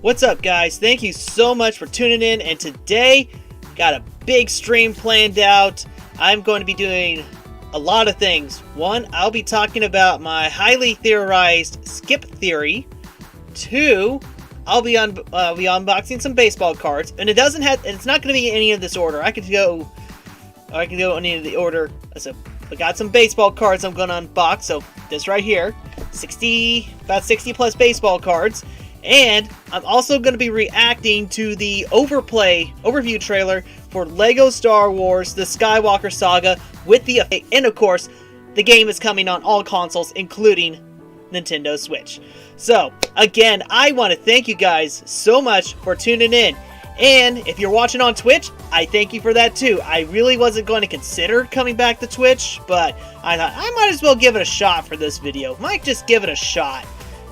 What's up, guys? Thank you so much for tuning in, and today got a big stream planned out. I'm going to be doing a lot of things. One, I'll be talking about my highly theorized skip theory. Two, I'll be unboxing some baseball cards, and it's not going to be in any of this order. I can go in any of the order. So I got some baseball cards I'm going to unbox. So this right here, about 60 plus baseball cards. And I'm also going to be reacting to the overview trailer for LEGO Star Wars The Skywalker Saga with the effect. And of course, the game is coming on all consoles, including Nintendo Switch. So, again, I want to thank you guys so much for tuning in. And if you're watching on Twitch, I thank you for that too. I really wasn't going to consider coming back to Twitch, but I thought I might as well give it a shot for this video. Might just give it a shot,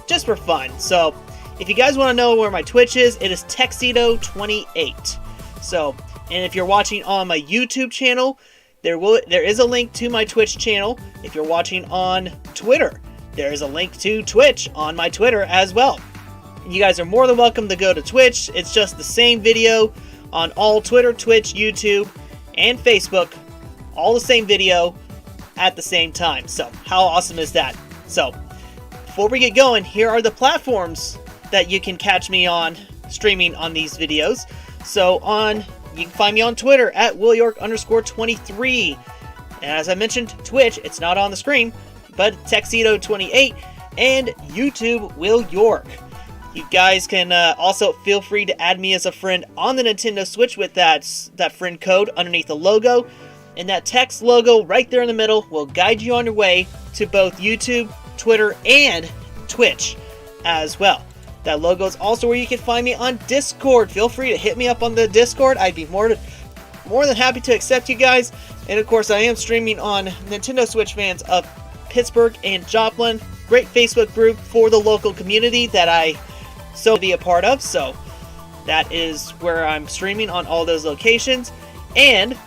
just for fun. So, if you guys want to know where my Twitch is, it is Texedo28. So, and if you're watching on my YouTube channel, there is a link to my Twitch channel. If you're watching on Twitter, there is a link to Twitch on my Twitter as well. You guys are more than welcome to go to Twitch. It's just the same video on all Twitter, Twitch, YouTube, and Facebook. All the same video at the same time. So, how awesome is that? So, before we get going, here are the platforms that you can catch me on streaming on these videos. So you can find me on Twitter at WillYork_23. And as I mentioned, Twitch, it's not on the screen, but Texedo28, and YouTube Will York. You guys can also feel free to add me as a friend on the Nintendo Switch with that friend code underneath the logo. And that text logo right there in the middle will guide you on your way to both YouTube, Twitter, and Twitch as well. That logo is also where you can find me on Discord. Feel free to hit me up on the Discord. I'd be more than happy to accept you guys. And of course, I am streaming on Nintendo Switch fans of Pittsburgh and Joplin. Great Facebook group for the local community that I so be a part of. So that is where I'm streaming on all those locations. And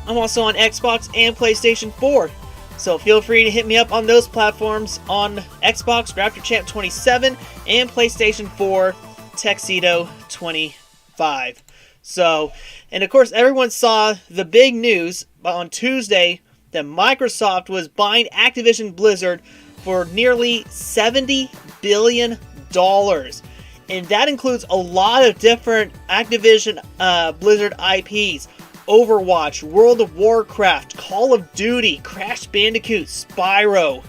I'm also on Xbox and PlayStation 4. So feel free to hit me up on those platforms on Xbox, RaptorChamp27, and PlayStation 4, Texedo25. So, and of course, everyone saw the big news on Tuesday that Microsoft was buying Activision Blizzard for nearly $70 billion. And that includes a lot of different Activision Blizzard IPs. Overwatch, World of Warcraft, Call of Duty, Crash Bandicoot, Spyro.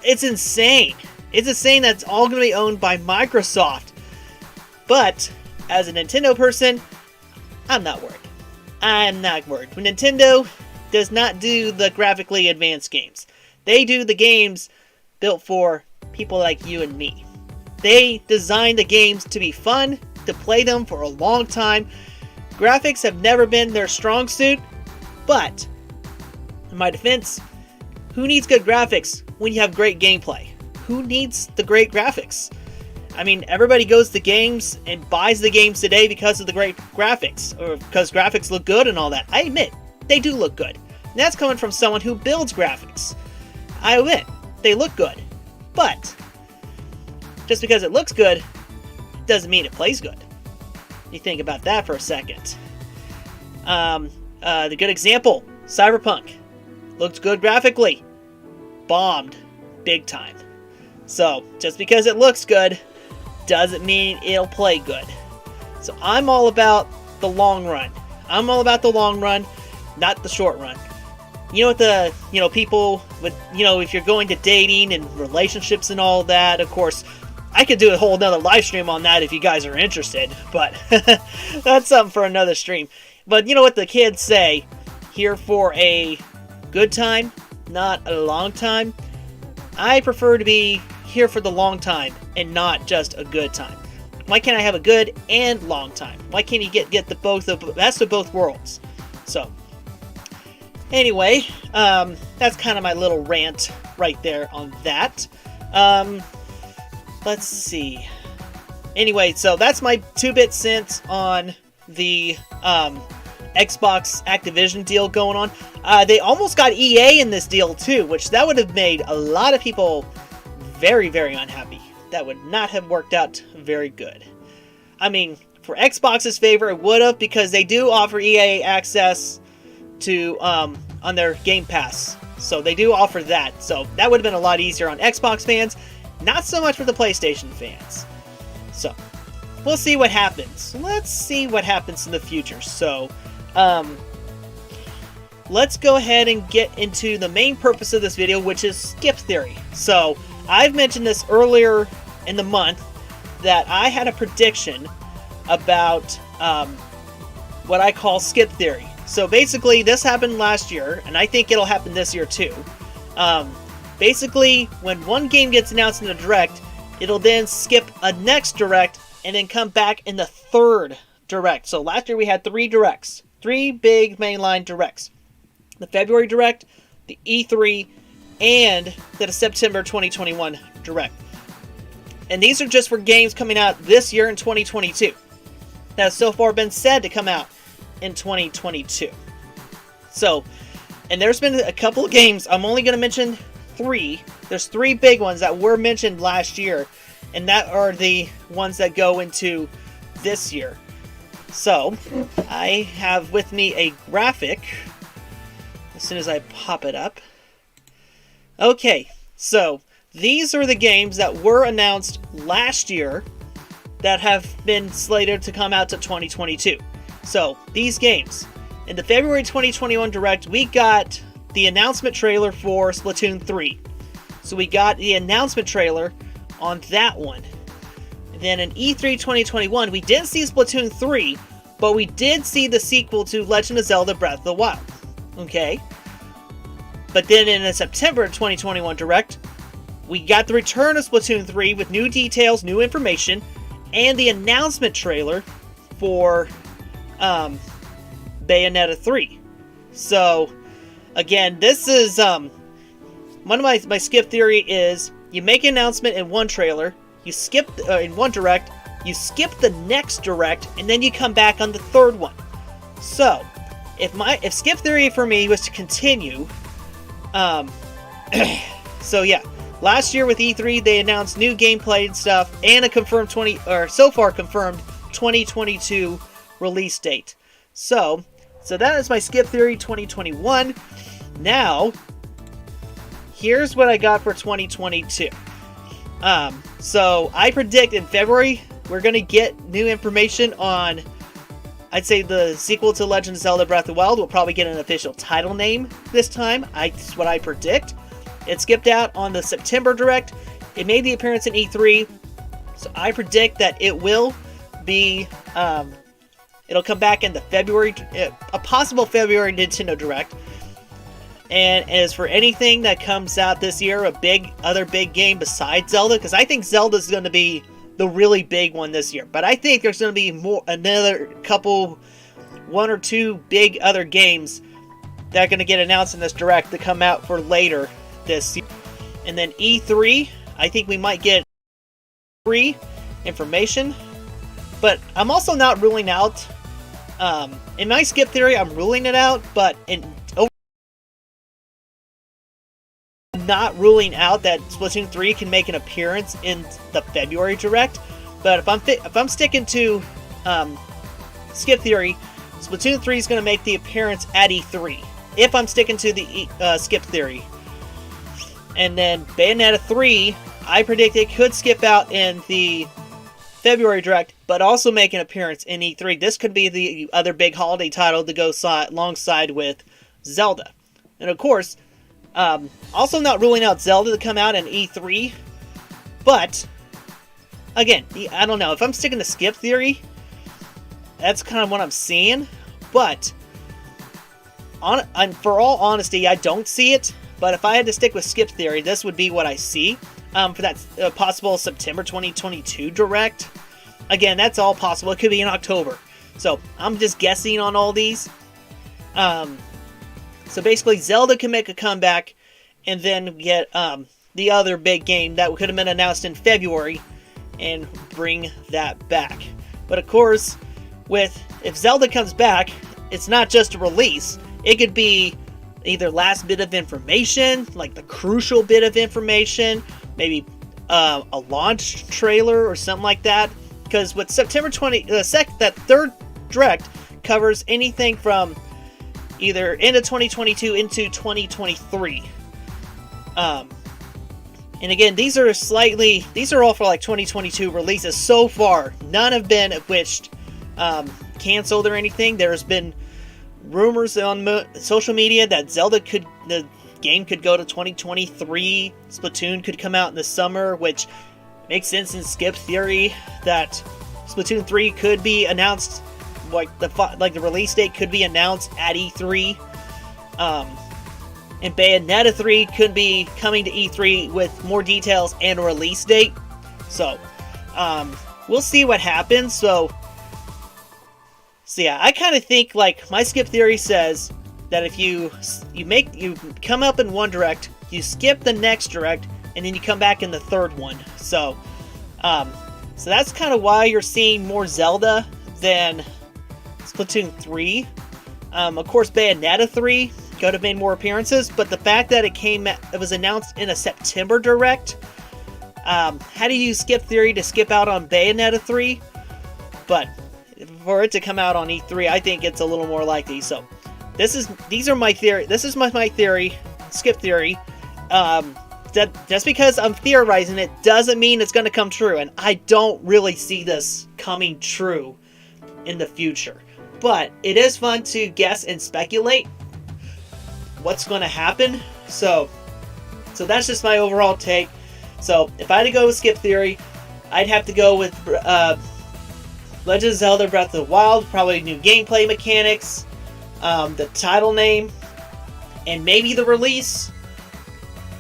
It's insane. It's insane that it's all going to be owned by Microsoft. But, as a Nintendo person, I'm not worried. I'm not worried. When Nintendo does not do the graphically advanced games. They do the games built for people like you and me. They design the games to be fun, to play them for a long time. Graphics have never been their strong suit, but in my defense, who needs good graphics when you have great gameplay? Who needs the great graphics? I mean, everybody goes to games and buys the games today because of the great graphics, or because graphics look good and all that. I admit, they do look good. And that's coming from someone who builds graphics. I admit, they look good. But, just because it looks good, doesn't mean it plays good. You think about that for a second. The good example, Cyberpunk. Looked good graphically. Bombed. Big time. So, just because it looks good doesn't mean it'll play good. So, I'm all about the long run. I'm all about the long run, not the short run. You know what the, people with, if you're going to dating and relationships and all that, of course, I could do a whole nother live stream on that if you guys are interested, but that's something for another stream. But you know what the kids say, here for a good time, not a long time. I prefer to be here for the long time and not just a good time. Why can't I have a good and long time? Why can't you get the best of both worlds? So, anyway, that's kind of my little rant right there on that. Let's see. Anyway, so that's my 2-bit cents on the Xbox Activision deal going on. They almost got EA in this deal too, which that would have made a lot of people very, very unhappy. That would not have worked out very good. I mean, for Xbox's favor, it would have, because they do offer EA access to on their Game Pass. So they do offer that. So that would have been a lot easier on Xbox fans. Not so much for the PlayStation fans. So, we'll see what happens. Let's see what happens in the future. So, let's go ahead and get into the main purpose of this video, which is skip theory. So, I've mentioned this earlier in the month that I had a prediction about what I call skip theory. So, basically, this happened last year, and I think it'll happen this year too. Basically, when one game gets announced in a Direct, it'll then skip a next Direct and then come back in the third Direct. So last year we had 3 Directs. 3 big mainline Directs. The February Direct, the E3, and the September 2021 Direct. And these are just for games coming out this year in 2022. That has so far been said to come out in 2022. So, and there's been a couple of games, I'm only going to mention 3. There's 3 big ones that were mentioned last year, and that are the ones that go into this year. So, I have with me a graphic as soon as I pop it up. Okay, so these are the games that were announced last year that have been slated to come out to 2022. So, these games. In the February 2021 Direct, we got the announcement trailer for Splatoon 3. So we got the announcement trailer on that one. And then in E3 2021, we didn't see Splatoon 3, but we did see the sequel to Legend of Zelda Breath of the Wild. Okay? But then in the September 2021 Direct, we got the return of Splatoon 3 with new details, new information, and the announcement trailer for Bayonetta 3. So, again, this is, one of my skip theory is, you make an announcement in one trailer, you skip, in one Direct, you skip the next Direct, and then you come back on the third one. So, if skip theory for me was to continue, so yeah, last year with E3, they announced new gameplay and stuff, and a confirmed so far confirmed 2022 release date. So that is my skip theory 2021. Now, here's what I got for 2022. So I predict in February we're going to get new information on, I'd say, the sequel to Legend of Zelda Breath of the Wild. We'll probably get an official title name this time. That's what I predict. It skipped out on the September Direct. It made the appearance in E3. So I predict that it will be, it'll come back in the February, a possible February Nintendo Direct. And as for anything that comes out this year, other big game besides Zelda, because I think Zelda's going to be the really big one this year. But I think there's going to be another couple, 1 or 2 big other games that are going to get announced in this Direct to come out for later this year. And then E3, I think we might get free information. But I'm also not ruling out, in my skip theory, I'm ruling it out, but not ruling out that Splatoon 3 can make an appearance in the February Direct. But if I'm sticking to skip theory, Splatoon 3 is going to make the appearance at E3. If I'm sticking to the skip theory. And then Bayonetta 3 I predict it could skip out in the February Direct, but also make an appearance in E3. This could be the other big holiday title to go alongside with Zelda. And of course, also not ruling out Zelda to come out in E3, but again, I don't know. If I'm sticking to skip theory, that's kind of what I'm seeing, but for all honesty, I don't see it. But if I had to stick with skip theory, this would be what I see for that possible September 2022 Direct. Again, that's all possible. It could be in October. So I'm just guessing on all these. So basically, Zelda can make a comeback, and then get the other big game that could have been announced in February, and bring that back. But of course, if Zelda comes back, it's not just a release. It could be either last bit of information, like the crucial bit of information, maybe a launch trailer or something like that. Because with September 20, that third Direct covers anything from either end of 2022 into 2023. And again, these are all for like 2022 releases so far. None have been canceled or anything. There's been rumors on social media that the game could go to 2023. Splatoon could come out in the summer, which makes sense in skip theory that Splatoon 3 could be announced, like the release date could be announced at E3. And Bayonetta 3 could be coming to E3 with more details and a release date. So, we'll see what happens. So yeah, I kind of think, like, my skip theory says that if you come up in one Direct, you skip the next Direct, and then you come back in the third one. So that's kind of why you're seeing more Zelda than Splatoon 3. Of course, Bayonetta 3 could have made more appearances, but the fact that it was announced in a September Direct, how do you skip theory to skip out on Bayonetta 3? But for it to come out on E3, I think it's a little more likely. So these are my theory. This is my theory, skip theory. That just because I'm theorizing it doesn't mean it's going to come true, and I don't really see this coming true in the future. But it is fun to guess and speculate what's going to happen. So that's just my overall take. So if I had to go with skip theory, I'd have to go with Legend of Zelda Breath of the Wild, probably new gameplay mechanics, the title name, and maybe the release.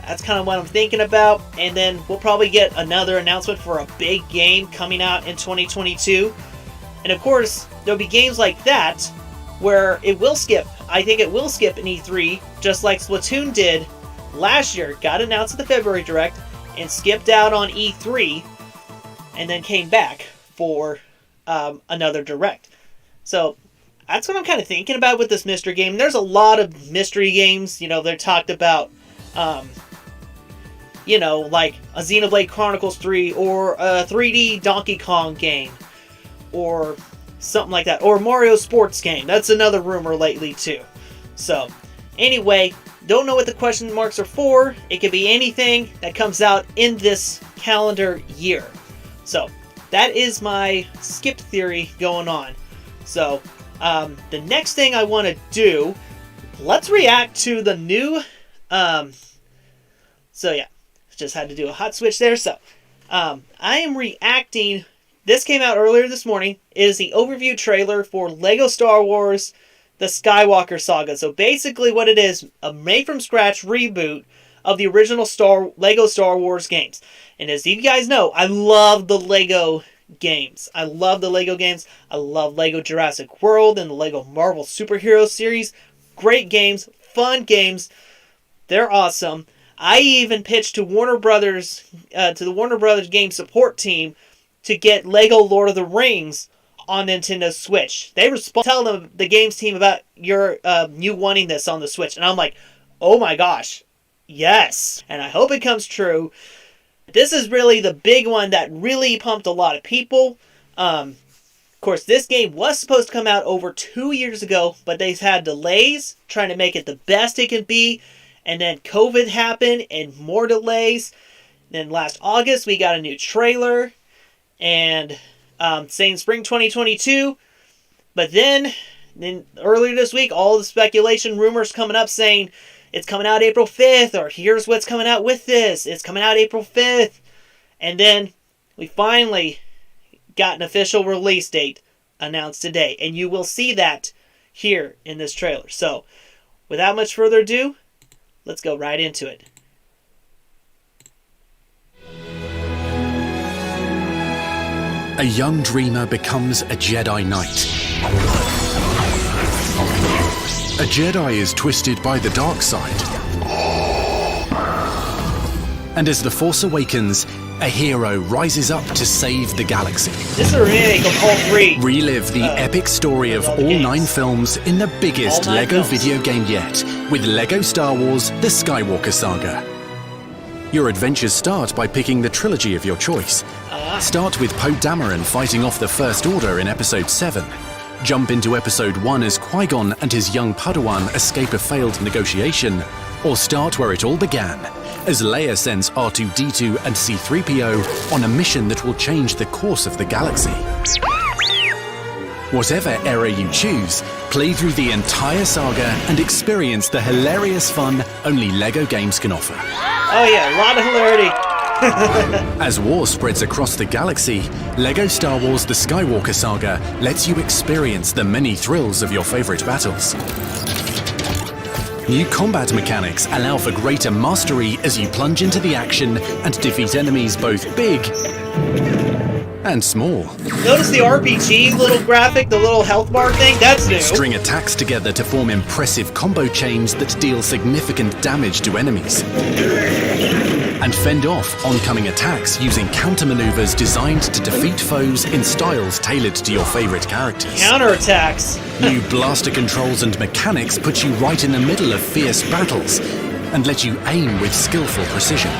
That's kind of what I'm thinking about. And then we'll probably get another announcement for a big game coming out in 2022. And of course, there'll be games like that where it will skip. I think it will skip in E3, just like Splatoon did last year. Got announced at the February Direct and skipped out on E3, and then came back for another Direct. So that's what I'm kind of thinking about with this mystery game. There's a lot of mystery games. They're talked about, like a Xenoblade Chronicles 3 or a 3D Donkey Kong game or something like that. Or Mario Sports game. That's another rumor lately too. So anyway, don't know what the question marks are for. It could be anything that comes out in this calendar year. So that is my skip theory going on. So the next thing I want to do, let's react to the new... so yeah, just had to do a hot switch there. So I am reacting... This came out earlier this morning. It is the overview trailer for LEGO Star Wars The Skywalker Saga. So basically what it is, a made-from-scratch reboot of the original LEGO Star Wars games. And as you guys know, I love the LEGO games. I love LEGO Jurassic World and the LEGO Marvel Superhero series. Great games, fun games. They're awesome. I even pitched to Warner Brothers, to the Warner Brothers game support team, to get LEGO Lord of the Rings on Nintendo Switch. They tell the games team about you wanting this on the Switch. And I'm like, oh my gosh, yes. And I hope it comes true. This is really the big one that really pumped a lot of people. Of course, this game was supposed to come out over 2 years ago, but they've had delays trying to make it the best it can be. And then COVID happened and more delays. Then last August, we got a new trailer, and saying spring 2022. But then earlier this week, all the speculation rumors coming up saying it's coming out April 5th, or here's what's coming out with this. It's coming out April 5th. And then we finally got an official release date announced today. And you will see that here in this trailer. So, without much further ado, let's go right into it. A young dreamer becomes a Jedi Knight. A Jedi is twisted by the dark side. And as the Force awakens, a hero rises up to save the galaxy. This is a remake of all three. Relive the epic story of all games. 9 films in the biggest All 9 LEGO films. video game yet, with LEGO Star Wars The Skywalker Saga. Your adventures start by picking the trilogy of your choice. Start with Poe Dameron fighting off the First Order in Episode 7. Jump into Episode 1 as Qui-Gon and his young Padawan escape a failed negotiation. Or start where it all began, as Leia sends R2-D2 and C-3PO on a mission that will change the course of the galaxy. Whatever era you choose, play through the entire saga and experience the hilarious fun only LEGO games can offer. Oh yeah, a lot of hilarity. As war spreads across the galaxy, LEGO Star Wars The Skywalker Saga lets you experience the many thrills of your favorite battles. New combat mechanics allow for greater mastery as you plunge into the action and defeat enemies both big and small. Notice the RPG little graphic, the little health bar thing? That's new. String attacks together to form impressive combo chains that deal significant damage to enemies. And fend off oncoming attacks using counter-maneuvers designed to defeat foes in styles tailored to your favorite characters. Counterattacks. New blaster controls and mechanics put you right in the middle of fierce battles and let you aim with skillful precision.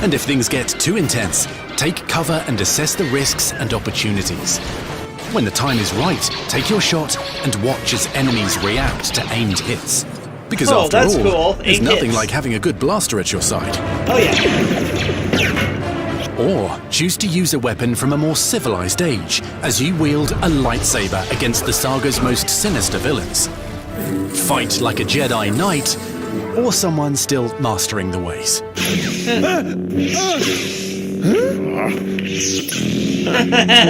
And if things get too intense, take cover and assess the risks and opportunities. When the time is right, take your shot and watch as enemies react to aimed hits. Because after that's all, cool. there's Aimed nothing hits. like having a good blaster at your side. Oh yeah. Or choose to use a weapon from a more civilized age, as you wield a lightsaber against the saga's most sinister villains. Fight like a Jedi Knight, or someone still mastering the ways.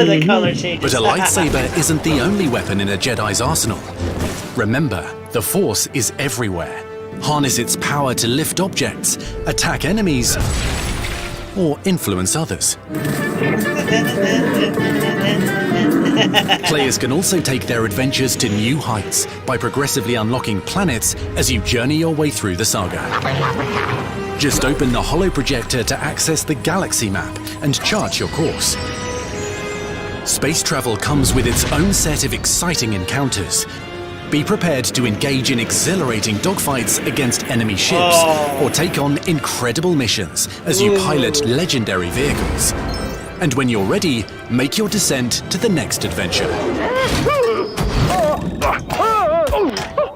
The color changes. But a lightsaber isn't the only weapon in a Jedi's arsenal. Remember, the Force is everywhere. Harness its power to lift objects, attack enemies, or influence others. Players can also take their adventures to new heights by progressively unlocking planets as you journey your way through the saga. Just open the holoprojector to access the galaxy map and chart your course. Space travel comes with its own set of exciting encounters. Be prepared to engage in exhilarating dogfights against enemy ships or take on incredible missions as you pilot legendary vehicles. And when you're ready, make your descent to the next adventure.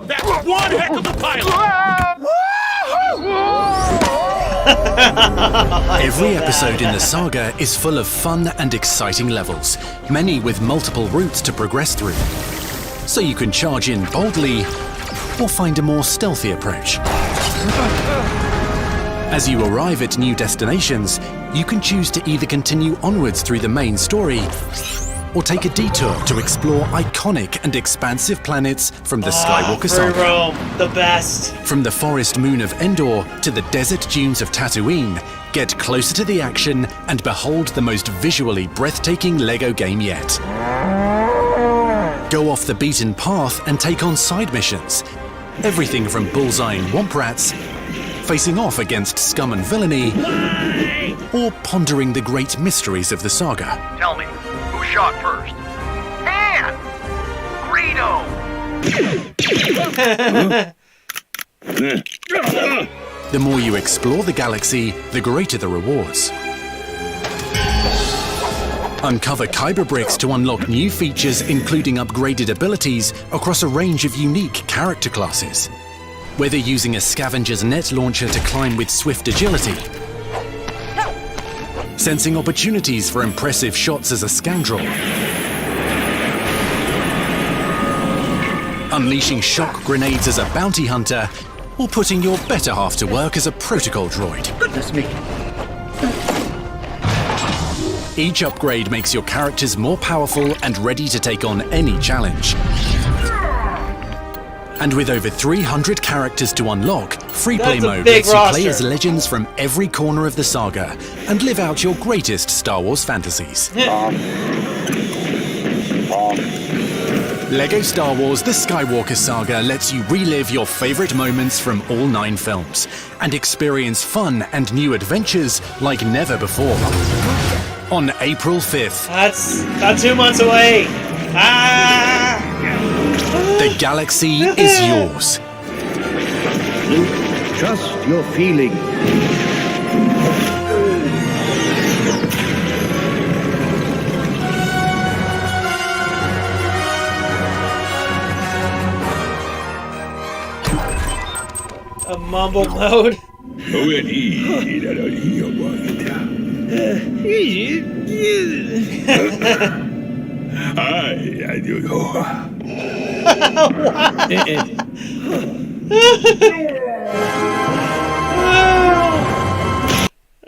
That's one heck of a pilot! Every episode in the saga is full of fun and exciting levels, many with multiple routes to progress through. So you can charge in boldly or find a more stealthy approach. As you arrive at new destinations, you can choose to either continue onwards through the main story or take a detour to explore iconic and expansive planets from the Skywalker Free saga. roam, the best. From the forest moon of Endor to the desert dunes of Tatooine, get closer to the action and behold the most visually breathtaking LEGO game yet. Go off the beaten path and take on side missions. Everything from bullseyeing womp rats, facing off against scum and villainy, or pondering the great mysteries of the saga. Tell me, who shot first? Han! Greedo! The more you explore the galaxy, the greater the rewards. Uncover Kyber bricks to unlock new features, including upgraded abilities across a range of unique character classes. Whether using a scavenger's net launcher to climb with swift agility, sensing opportunities for impressive shots as a scoundrel, unleashing shock grenades as a bounty hunter, or putting your better half to work as a protocol droid. Goodness me. Each upgrade makes your characters more powerful and ready to take on any challenge. And with over 300 characters to unlock, Freeplay That's a mode big lets you play roster. as legends from every corner of the saga and live out your greatest Star Wars fantasies. LEGO Star Wars The Skywalker Saga lets you relive your favorite moments from all 9 films and experience fun and new adventures like never before. On April 5th, That's about 2 months away. Ah! the galaxy is yours. Luke, trust your feeling. A mumble mode.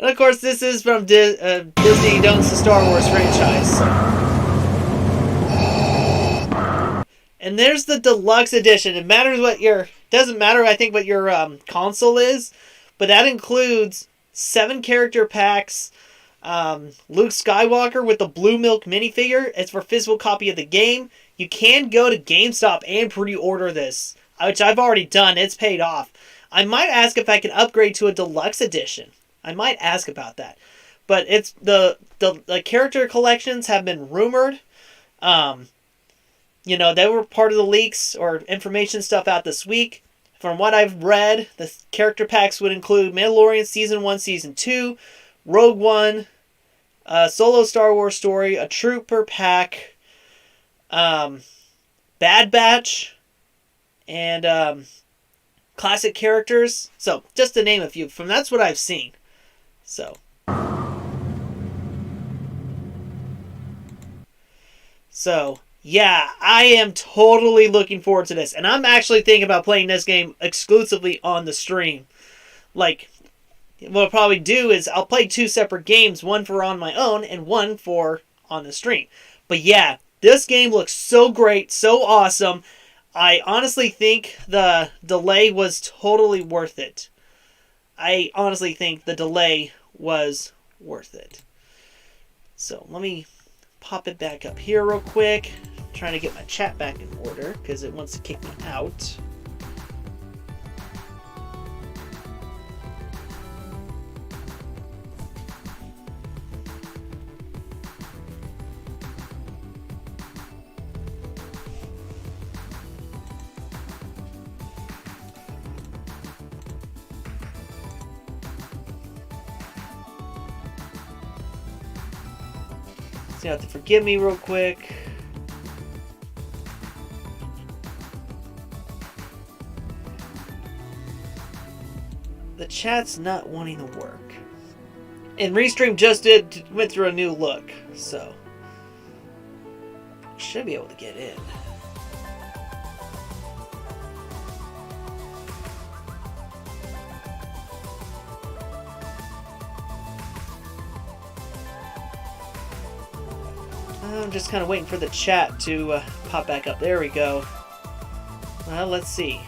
And of course, this is from Disney owns the Star Wars franchise. And there's the deluxe edition. It matters what doesn't matter, I think, what your console is, but that includes 7 character packs. Luke Skywalker with the Blue Milk minifigure. It's for physical copy of the game. You can go to GameStop and pre-order this, which I've already done. It's paid off. I might ask if I can upgrade to a deluxe edition. I might ask about that. But it's the character collections have been rumored. They were part of the leaks or information stuff out this week. From what I've read, the character packs would include Mandalorian Season 1, Season 2, Rogue One, Solo Star Wars Story, a Trooper pack, Bad Batch, and classic characters. So, just to name a few. That's what I've seen. So, yeah, I am totally looking forward to this. And I'm actually thinking about playing this game exclusively on the stream. Like, what I'll probably do is I'll play 2 separate games, one for on my own and one for on the stream. But yeah, this game looks so great, so awesome. I honestly think the delay was totally worth it. I honestly think the delay was worth it. So let me pop it back up here real quick. Trying to get my chat back in order because it wants to kick me out. So you have to forgive me real quick. The chat's not wanting to work. And Restream just went through a new look, so should be able to get in. I'm just kind of waiting for the chat to pop back up. There we go. Well, let's see.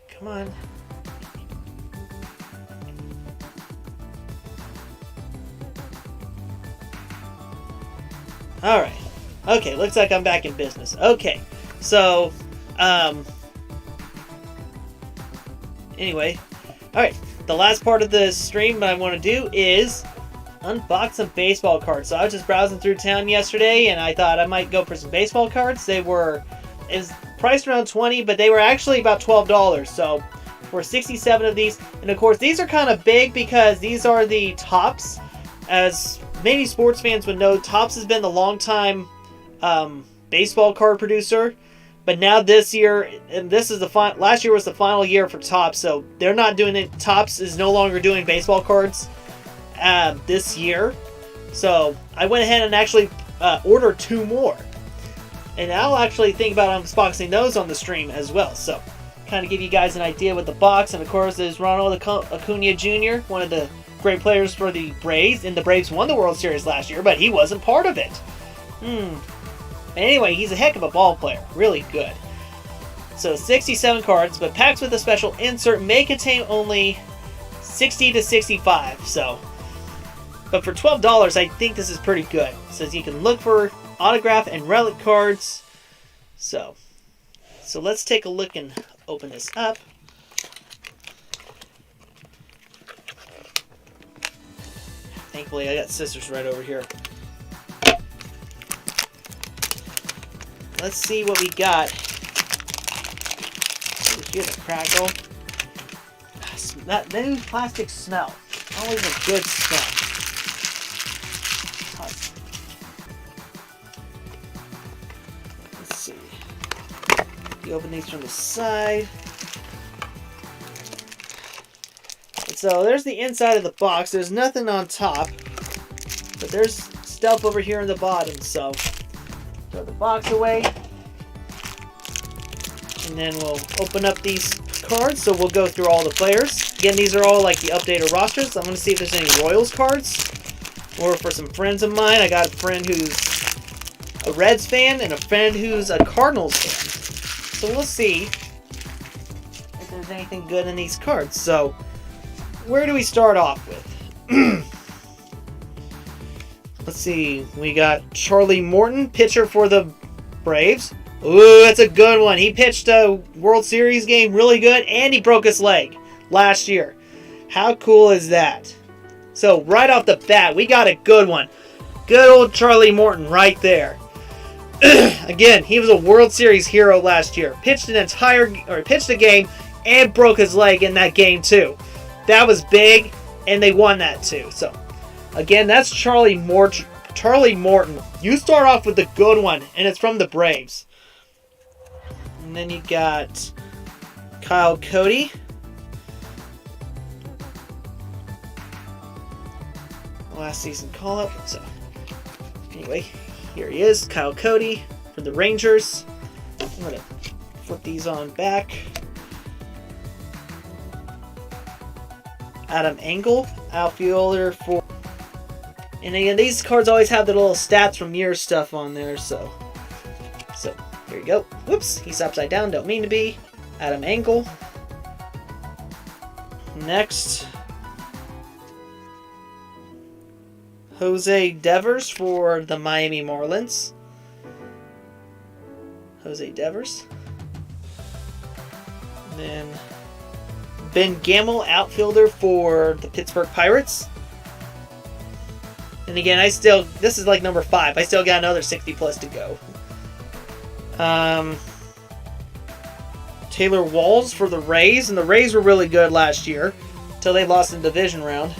Come on. Alright. Okay, looks like I'm back in business. Okay, so, anyway. Alright, the last part of the stream that I want to do is unbox some baseball cards. So I was just browsing through town yesterday, and I thought I might go for some baseball cards. It was priced around $20, but they were actually about $12. So for 67 of these, and of course these are kind of big because these are the Topps. As many sports fans would know, Topps has been the long-time baseball card producer. But now this year, and this is last year was the final year for Topps, so they're not doing it. Topps is no longer doing baseball cards. this year. So I went ahead and actually ordered 2 more. And I'll actually think about unboxing those on the stream as well. So kind of give you guys an idea with the box. And of course there's Ronald Acuna Jr., one of the great players for the Braves. And the Braves won the World Series last year, but he wasn't part of it. Anyway, he's a heck of a ball player. Really good. So 67 cards, but packs with a special insert may contain only 60 to 65. So, but for $12, I think this is pretty good. It says you can look for autograph and relic cards. So let's take a look and open this up. Thankfully, I got scissors right over here. Let's see what we got. Ooh, hear the crackle. That new plastic smell. Always a good smell. Let's see. You open these from the side. And so there's the inside of the box. There's nothing on top. But there's stuff over here in the bottom. So throw the box away. And then we'll open up these cards. So we'll go through all the players. Again, these are all like the updated rosters. I'm going to see if there's any Royals cards. Or for some friends of mine, I got a friend who's a Reds fan and a friend who's a Cardinals fan. So we'll see if there's anything good in these cards. So where do we start off with? Let's see. We got Charlie Morton, pitcher for the Braves. Ooh, that's a good one. He pitched a World Series game really good, and he broke his leg last year. How cool is that? So right off the bat, we got a good one. Good old Charlie Morton right there. Again, he was a World Series hero last year. Pitched a game and broke his leg in that game too. That was big, and they won that too. So again, that's Charlie Morton. You start off with the good one, and it's from the Braves. And then you got Kyle Cody. Last season call-up. So anyway, here he is, Kyle Cody for the Rangers. I'm going to flip these on back. Adam Engel, outfielder for... And again, these cards always have the little stats from year stuff on there, so here you go. Whoops, he's upside down, don't mean to be. Adam Engel. Next, Jose Devers for the Miami Marlins. Jose Devers. And then Ben Gamel, outfielder for the Pittsburgh Pirates. And again, this is like number 5. I still got another 60 plus to go. Taylor Walls for the Rays. And the Rays were really good last year until they lost in the division round.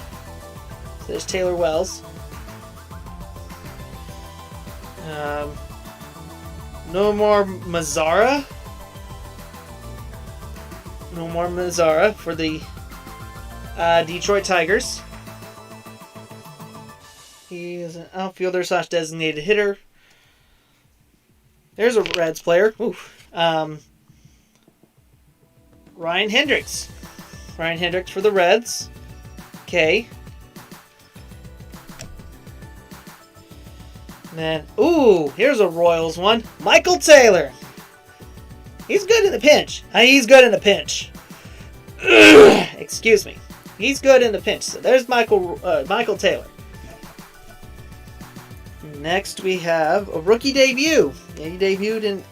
So there's Taylor Wells. Nomar Mazara. For the Detroit Tigers. He is an outfielder / designated hitter. There's a Reds player. Ryan Hendricks. Ryan Hendricks for the Reds. Okay. And then, here's a Royals one. Michael Taylor. He's good in the pinch. He's good in the pinch. Excuse me. He's good in the pinch. So there's Michael Taylor. Next we have a rookie debut. He debuted in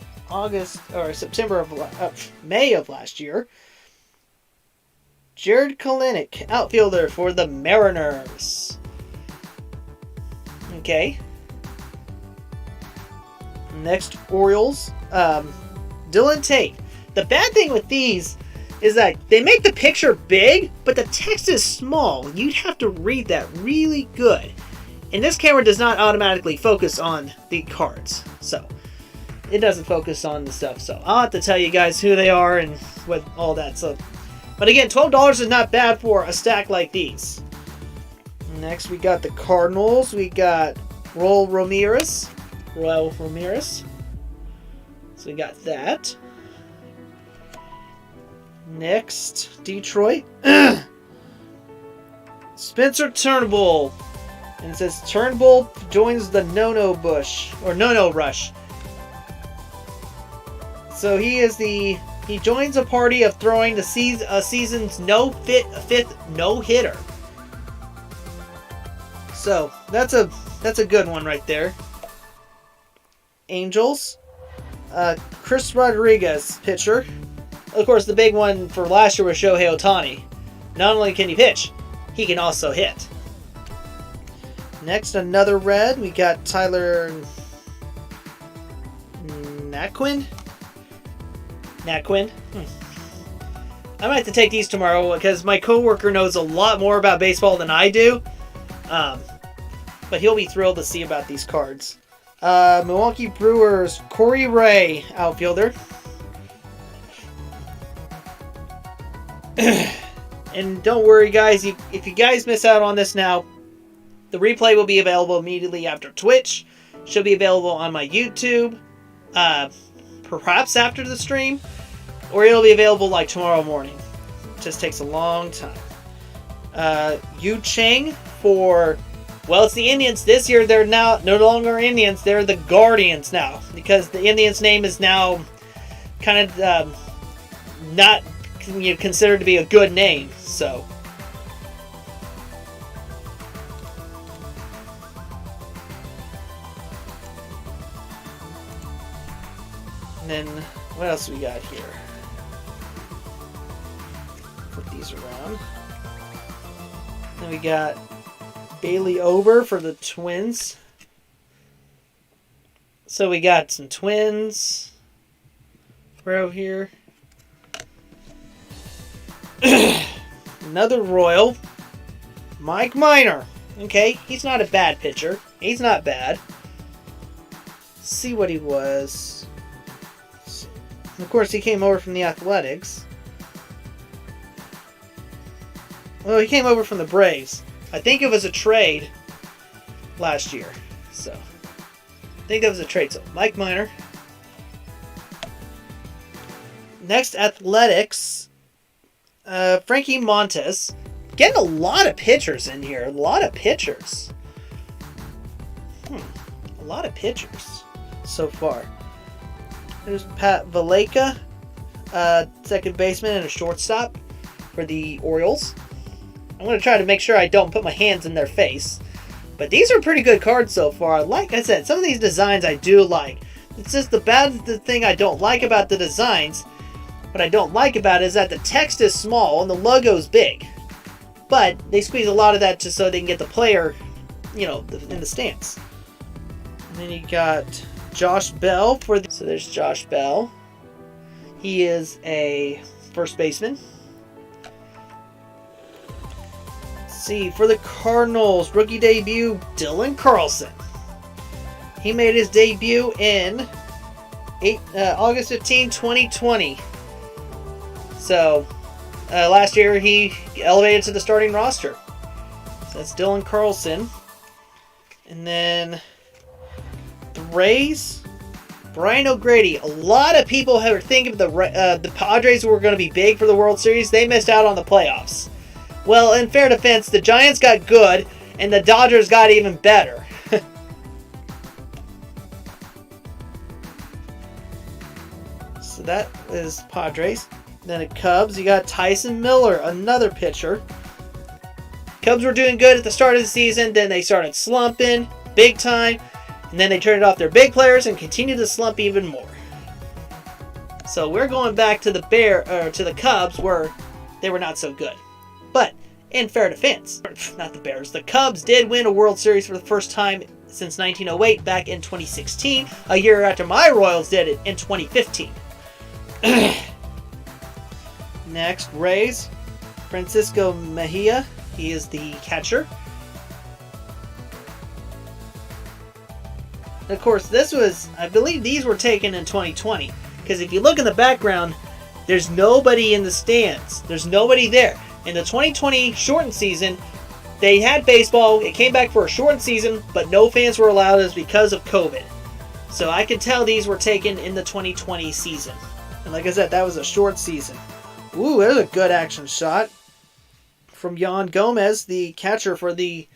May of last year. Jared Kelenic, outfielder for the Mariners. Okay. Next, Orioles. Dylan Tate. The bad thing with these is that they make the picture big, but the text is small. You'd have to read that really good. And this camera does not automatically focus on the cards. So, it doesn't focus on the stuff. So, I'll have to tell you guys who they are and what all that. So, but again, $12 is not bad for a stack like these. Next, we got the Cardinals. We got Royal Ramirez. So we got that. Next, Detroit. Spencer Turnbull. And it says Turnbull joins the No-No Rush. So he joins a party of throwing a season's fifth no-hitter. So that's a good one right there. Angels. Chris Rodriguez, pitcher. Of course, the big one for last year was Shohei Ohtani. Not only can he pitch, he can also hit. Next, another red. We got Tyler Naquin. I might have to take these tomorrow because my coworker knows a lot more about baseball than I do. But he'll be thrilled to see about these cards. Milwaukee Brewers, Corey Ray, outfielder. And don't worry, guys. If you guys miss out on this now, the replay will be available immediately after Twitch. Should be available on my YouTube, perhaps after the stream, or it'll be available like tomorrow morning. It just takes a long time. Yu Chang for, well, it's the Indians. This year they're now no longer Indians. They're the Guardians now because the Indians' name is now kind of not considered to be a good name. So. And then, what else we got here? Put these around. Then we got Bailey Ober for the Twins. So we got some Twins. Over here. Another Royal. Mike Minor. Okay, he's not a bad pitcher. He's not bad. Let's see what he was. Of course, he came over from the Athletics. Well, he came over from the Braves. I think it was a trade last year. So, I think that was a trade. So, Mike Minor. Next, Athletics. Frankie Montes. Getting a lot of pitchers in here. A lot of pitchers. A lot of pitchers so far. There's Pat Valleca, second baseman and a shortstop for the Orioles. I'm going to try to make sure I don't put my hands in their face. But these are pretty good cards so far. Like I said, some of these designs I do like. It's just the thing I don't like about the designs. What I don't like about it is that the text is small and the logo's big. But they squeeze a lot of that just so they can get the player, in the stance. And then you got Josh Bell so there's Josh Bell. He is a first baseman. Let's see, for the Cardinals, rookie debut, Dylan Carlson. He made his debut in August 15, 2020. So, last year he elevated to the starting roster. So that's Dylan Carlson. And then the Rays, Brian O'Grady. A lot of people were thinking the Padres were going to be big for the World Series. They missed out on the playoffs. Well, in fair defense, the Giants got good, and the Dodgers got even better. So that is Padres. Then at Cubs, you got Tyson Miller, another pitcher. Cubs were doing good at the start of the season, then they started slumping big time, and then they turned off their big players and continued to slump even more. So we're going back to the Cubs where they were not so good. But in fair defense, not the Bears, the Cubs did win a World Series for the first time since 1908 back in 2016, a year after my Royals did it in 2015. Next, Rays, Francisco Mejia. He is the catcher. And of course, I believe these were taken in 2020. Because if you look in the background, there's nobody in the stands. There's nobody there. In the 2020 shortened season, They had baseball. It came back for a shortened season, but no fans were allowed as because of COVID. So I could tell these were taken in the 2020 season. And like I said, that was a short season. Ooh, there's a good action shot from Yan Gomez, the catcher for the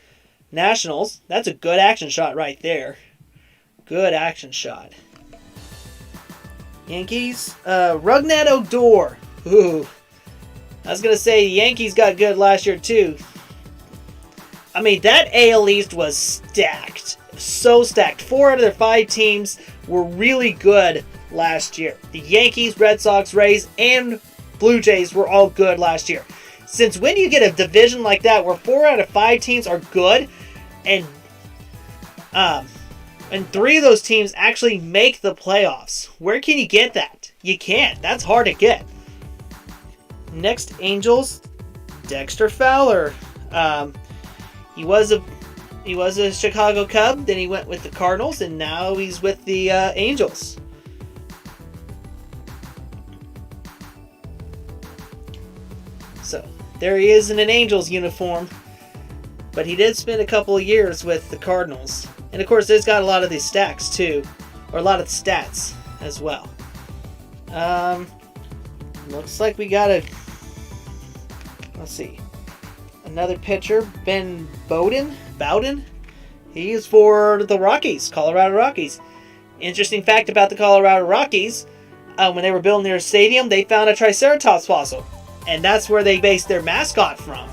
Nationals. That's a good action shot right there. Good action shot. Yankees, Rougned Odor. Ooh. I was going to say the Yankees got good last year too. I mean, that AL East was stacked. So stacked. 4 out of their 5 teams were really good last year. The Yankees, Red Sox, Rays, and Blue Jays were all good last year. Since when do you get a division like that where 4 out of 5 teams are good and 3 of those teams actually make the playoffs? Where can you get that? You can't. That's hard to get. Next, Angels, Dexter Fowler. He was a Chicago Cub, then he went with the Cardinals, and now he's with the Angels. So, there he is in an Angels uniform. But he did spend a couple of years with the Cardinals. And of course, there's got a lot of these stacks too. Or a lot of stats as well. Looks like we got let's see. Another pitcher, Ben Bowden. He is for the Rockies, Colorado Rockies. Interesting fact about the Colorado Rockies, when they were building their stadium, they found a Triceratops fossil. And that's where they based their mascot from.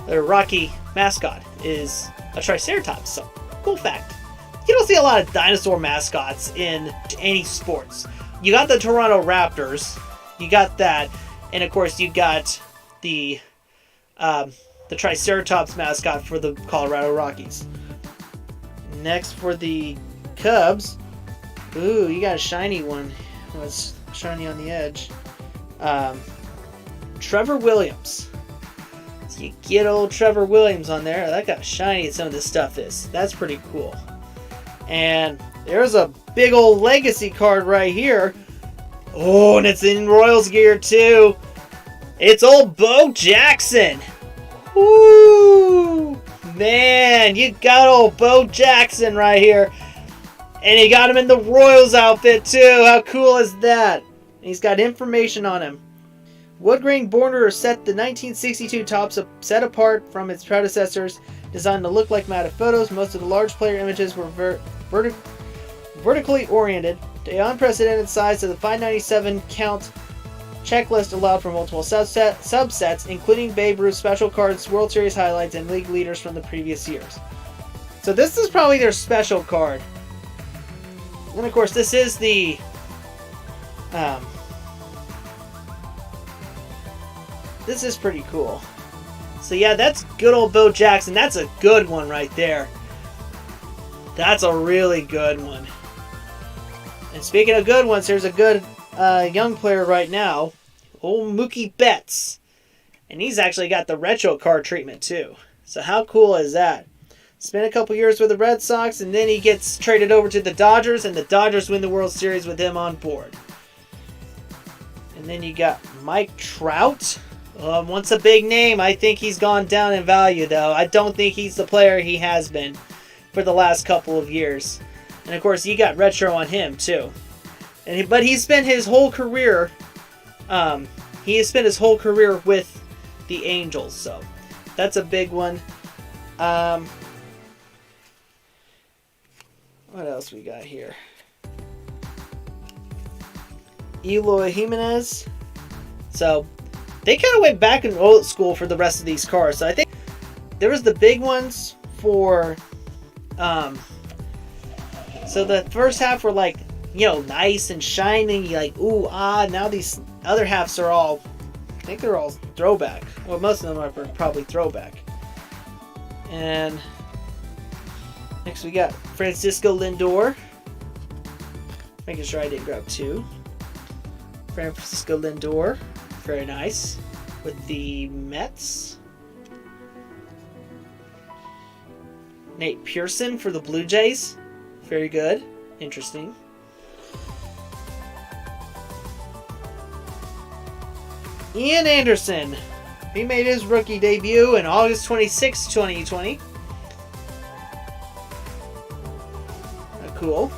Their Rocky mascot is a Triceratops. So, cool fact. You don't see a lot of dinosaur mascots in any sports. You got the Toronto Raptors. You got that. And of course, you got the Triceratops mascot for the Colorado Rockies. Next for the Cubs. Ooh, you got a shiny one. It was shiny on the edge. Trevor Williams. So you get old Trevor Williams on there. Look how shiny some of this stuff is. That's pretty cool. And there's a big old legacy card right here. Oh, and it's in Royals gear too. It's old Bo Jackson. Woo! Man, you got old Bo Jackson right here. And you got him in the Royals outfit too. How cool is that? And he's got information on him. Wood grain border set the 1962 tops set apart from its predecessors, designed to look like matted photos. Most of the large player images were vertically oriented. The unprecedented size of the 597 count checklist allowed for multiple subsets, including Babe Ruth special cards, World Series highlights, and league leaders from the previous years. So this is probably their special card. And of course, this is the this is pretty cool. So yeah, that's good old Bo Jackson. That's a good one right there. That's a really good one. And speaking of good ones, here's a good young player right now, old Mookie Betts. And he's actually got the retro card treatment too. So how cool is that? Spent a couple years with the Red Sox, and then he gets traded over to the Dodgers, and the Dodgers win the World Series with him on board. And then you got Mike Trout. Once a big name, I think he's gone down in value though. I don't think he's the player he has been for the last couple of years. And of course, you got retro on him too. But he's spent his whole career. He has spent his whole career with the Angels, so that's a big one. What else we got here? Eloy Jimenez. So they kind of went back in old school for the rest of these cards. So I think there was the big ones for. So the first half were like, you know, nice and shining. You're like, ooh, ah. Now these other halves are all, I think they're all throwback. Well, most of them are probably throwback. And next we got Francisco Lindor. Making sure I didn't grab 2. Francisco Lindor. Very nice. With the Mets. Nate Pearson for the Blue Jays. Very good. Interesting. Ian Anderson He made his rookie debut in August 26, 2020. Cool.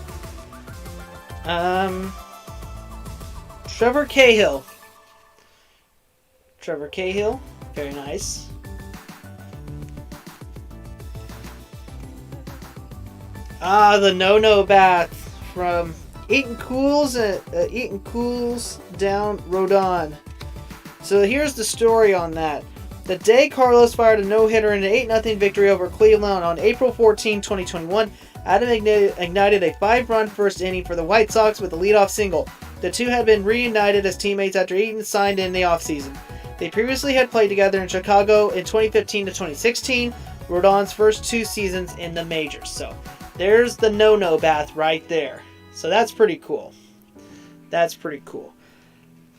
Trevor Cahill. Trevor Cahill. Very nice. The No-No Bath from Eaton Cools down Rodon. So here's the story on that. The day Carlos fired a no-hitter in an 8-0 victory over Cleveland on April 14, 2021, Adam ignited a 5-run first inning for the White Sox with a leadoff single. The two had been reunited as teammates after Eaton signed in the offseason. They previously had played together in Chicago in 2015 to 2016, Rodon's first 2 seasons in the majors. So there's the No-No Bath right there. So that's pretty cool. That's pretty cool.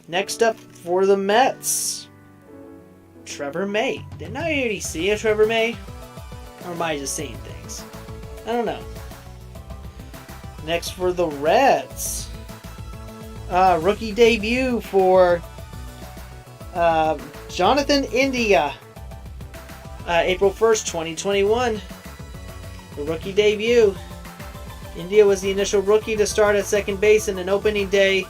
Next up for the Mets, Trevor May. Didn't I already see a Trevor May? Or am I just seeing things? I don't know. Next for the Reds, rookie debut for Jonathan India. April 1st, 2021. The rookie debut. India was the initial rookie to start at second base in an opening day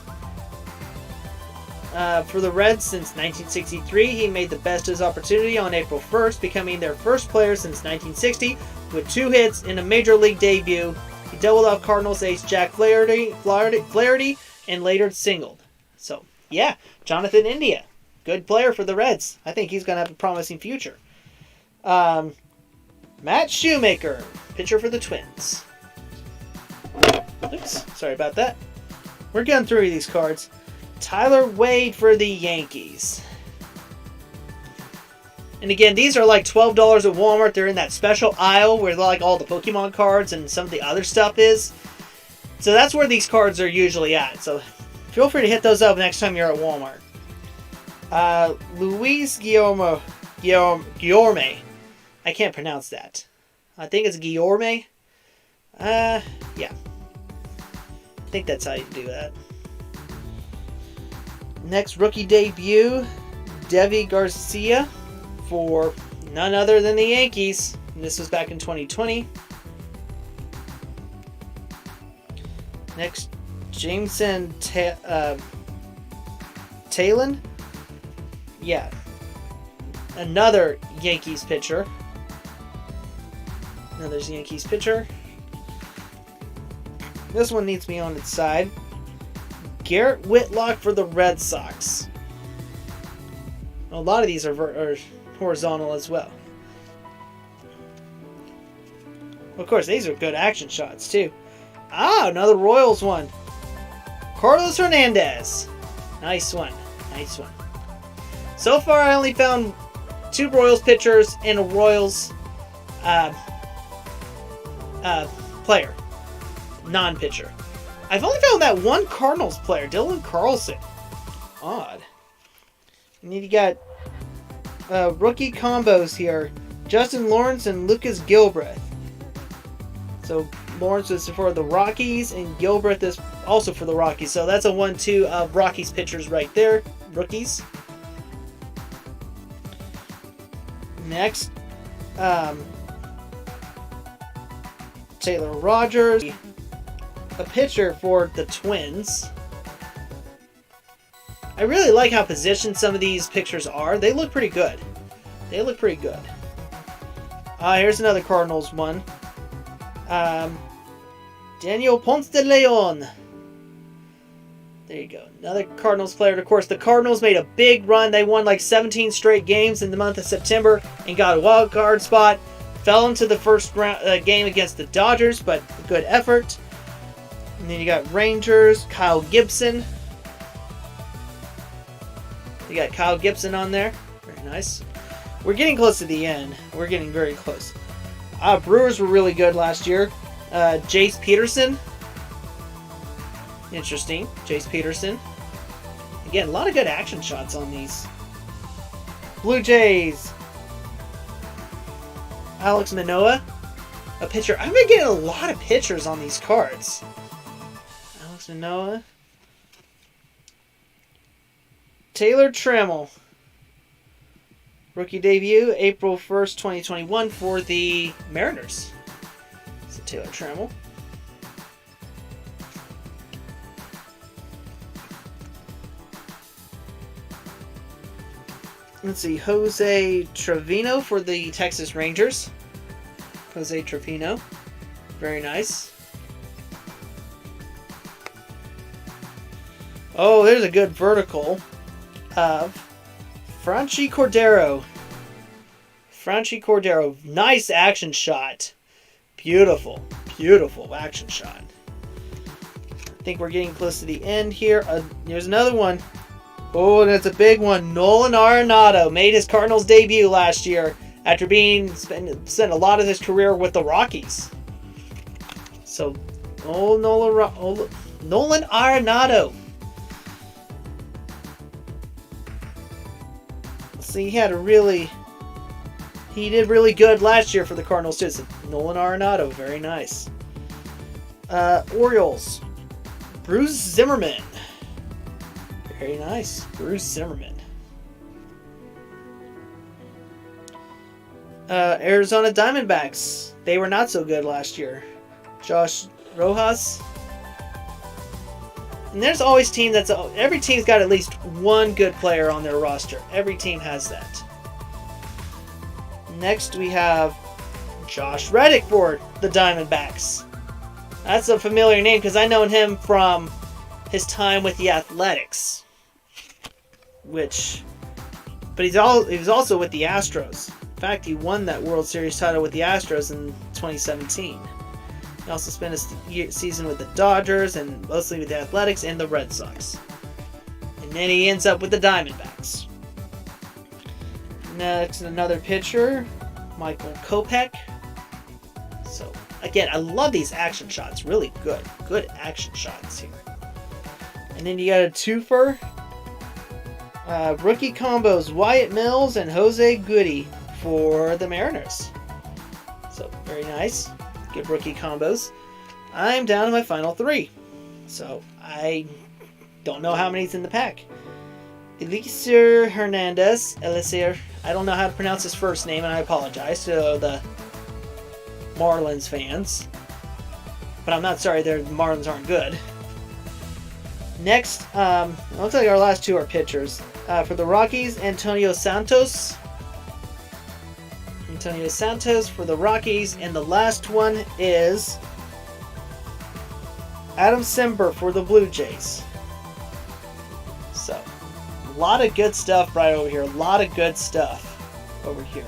for the Reds since 1963. He made the best of his opportunity on April 1st, becoming their first player since 1960 with 2 hits in a major league debut. He doubled off Cardinals ace Jack Flaherty, and later singled. So, yeah, Jonathan India. Good player for the Reds. I think he's going to have a promising future. Matt Shoemaker, pitcher for the Twins. Oops, sorry about that. We're going through these cards. Tyler Wade for the Yankees. And again, these are like $12 at Walmart. They're in that special aisle where like all the Pokemon cards and some of the other stuff is. So that's where these cards are usually at. So feel free to hit those up next time you're at Walmart. Luis Guillorme. I can't pronounce that. I think it's Guillorme. Yeah. I think that's how you do that. Next rookie debut, Deivi Garcia for none other than the Yankees. And this was back in 2020. Next, Jameson Talon. Yeah. Another Yankees pitcher. Another Yankees pitcher. This one needs to be on its side. Garrett Whitlock for the Red Sox. A lot of these are horizontal as well. Of course, these are good action shots too. Another Royals one. Carlos Hernandez. Nice one. Nice one. So far, I only found 2 Royals pitchers and a Royals player. Non-pitcher. I've only found that one Cardinals player, Dylan Carlson. Odd. And you got rookie combos here. Justin Lawrence and Lucas Gilbreth. So Lawrence is for the Rockies and Gilbreth is also for the Rockies. So that's a 1-2 of Rockies pitchers right there. Rookies. Next. Taylor Rogers. A pitcher for the Twins. I really like how positioned some of these pictures are. They look pretty good. They look pretty good. Here's another Cardinals one. Daniel Ponce de Leon. There you go. Another Cardinals player. Of course, the Cardinals made a big run. They won like 17 straight games in the month of September and got a wild card spot. Fell into the first round, game against the Dodgers, but a good effort. And then you got Rangers, Kyle Gibson. You got Kyle Gibson on there. Very nice. We're getting close to the end. We're getting very close. Brewers were really good last year. Jace Peterson. Interesting. Jace Peterson. Again, a lot of good action shots on these. Blue Jays. Alex Manoah. A pitcher. I've been getting a lot of pitchers on these cards. Alex Manoah. Taylor Trammell. Rookie debut, April 1st, 2021 for the Mariners. So Taylor Trammell. Let's see, Jose Trevino for the Texas Rangers. Jose Trevino. Very nice. Oh, there's a good vertical of Franchy Cordero. Franchy Cordero. Nice action shot. Beautiful. Beautiful action shot. I think we're getting close to the end here. Here's another one. Oh, that's a big one. Nolan Arenado made his Cardinals debut last year after being spent a lot of his career with the Rockies. So, Nolan Arenado. See, he did really good last year for the Cardinals too. So Nolan Arenado, very nice. Orioles, Bruce Zimmerman. Very nice, Bruce Zimmerman. Arizona Diamondbacks, they were not so good last year. Josh Rojas. And there's always every team's got at least one good player on their roster. Every team has that. Next we have Josh Reddick for the Diamondbacks. That's a familiar name because I known him from his time with the Athletics. But he was also with the Astros. In fact, he won that World Series title with the Astros in 2017. He also spent a season with the Dodgers and mostly with the Athletics and the Red Sox. And then he ends up with the Diamondbacks. Next, another pitcher, Michael Kopech. So, again, I love these action shots. Really good. Good action shots here. And then you got a twofer. Rookie combos, Wyatt Mills and Jose Goody for the Mariners. So, very nice. Good rookie combos. I'm down to my final three. So, I don't know how many's in the pack. Elieser Hernandez. Elieser. I don't know how to pronounce his first name, and I apologize to the Marlins fans. But I'm not sorry, the Marlins aren't good. Next, looks like our last two are pitchers. For the Rockies, Antonio Santos. Antonio Santos for the Rockies. And the last one is Adam Simber for the Blue Jays. So, a lot of good stuff right over here. A lot of good stuff over here.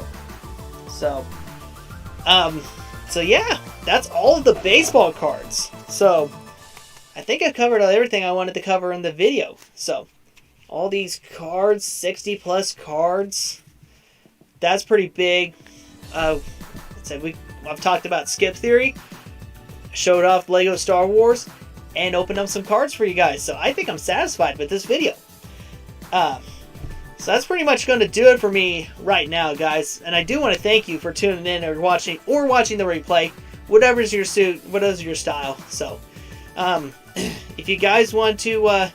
So yeah, that's all of the baseball cards. So, I think I covered everything I wanted to cover in the video. So, all these cards, 60 plus cards, that's pretty big. I've talked about Skip Theory, showed off Lego Star Wars, and opened up some cards for you guys. So I think I'm satisfied with this video. So that's pretty much going to do it for me right now, guys. And I do want to thank you for tuning in or watching the replay, whatever's your suit, whatever's your style. So if you guys want to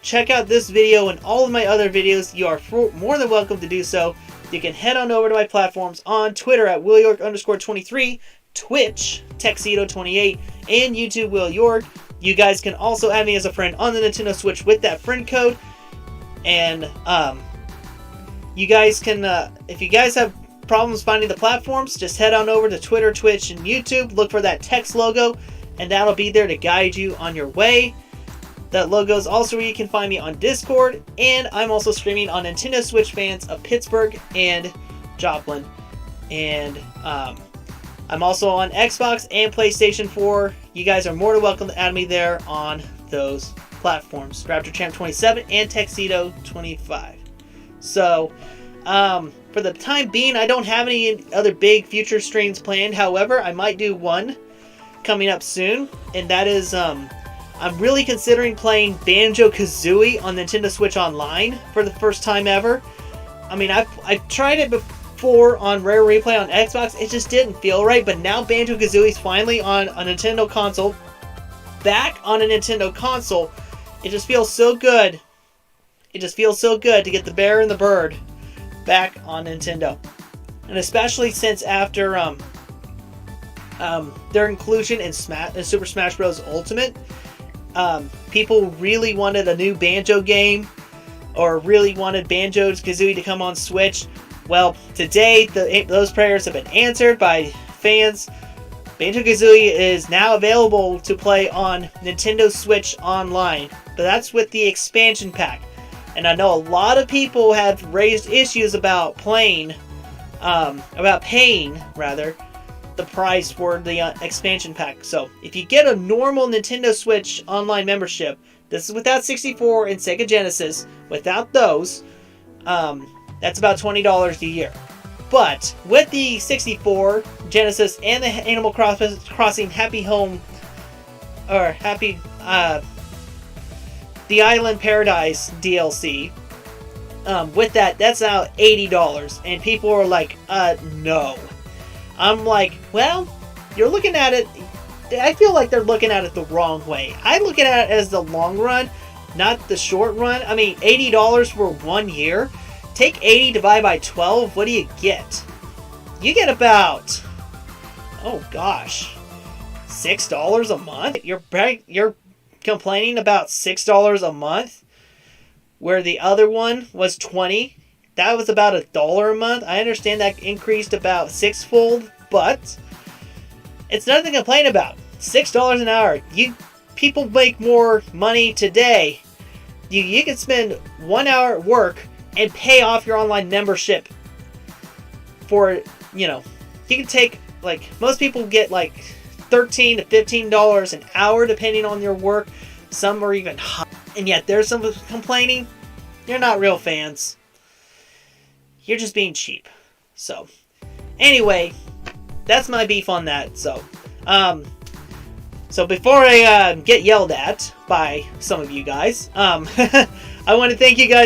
check out this video and all of my other videos, you are more than welcome to do so. You can head on over to my platforms on Twitter at WillYork_23, Twitch, Tuxedo28, and YouTube Will York. You guys can also add me as a friend on the Nintendo Switch with that friend code. And you guys can, if you guys have problems finding the platforms, just head on over to Twitter, Twitch, and YouTube. Look for that text logo, and that'll be there to guide you on your way. That logo is also where you can find me on Discord, and I'm also streaming on Nintendo Switch Fans of Pittsburgh and Joplin. And I'm also on Xbox and PlayStation 4. You guys are more than welcome to add me there on those platforms. RaptorChamp27 and Tuxedo25. So, for the time being, I don't have any other big future streams planned. However, I might do one coming up soon, and that is, I'm really considering playing Banjo-Kazooie on Nintendo Switch Online for the first time ever. I mean, I've tried it before on Rare Replay on Xbox. It just didn't feel right, but now Banjo-Kazooie's finally on a Nintendo console. Back on a Nintendo console. It just feels so good. It just feels so good to get the bear and the bird back on Nintendo. And especially since after their inclusion in Super Smash Bros. Ultimate, people really wanted a new Banjo game, or really wanted Banjo-Kazooie to come on Switch. Well, today those prayers have been answered by fans. Banjo-Kazooie is now available to play on Nintendo Switch Online, but that's with the expansion pack. And I know a lot of people have raised issues about paying the price for the expansion pack. So if you get a normal Nintendo Switch Online membership, this is without 64 and Sega Genesis, without those, that's about $20 a year. But with the 64, Genesis, and the Animal Crossing Happy Home, or Happy, the Island Paradise DLC, with that's now $80, and people are like, no. I'm like, well, you're looking at it, I feel like they're looking at it the wrong way. I look at it as the long run, not the short run. I mean, $80 for 1 year. Take 80 divided by 12, what do you get? You get about, oh gosh, $6 a month? You're complaining about $6 a month, where the other one was $20. That was about $1 a month. I understand that increased about sixfold, but it's nothing to complain about. $6 an hour. People make more money today. You can spend 1 hour at work and pay off your online membership for, you can take, like, most people get like $13 to $15 an hour depending on your work. Some are even high. And yet there's some complaining. You're not real fans. You're just being cheap. So, anyway, that's my beef on that. So, before I get yelled at by some of you guys, I want to thank you guys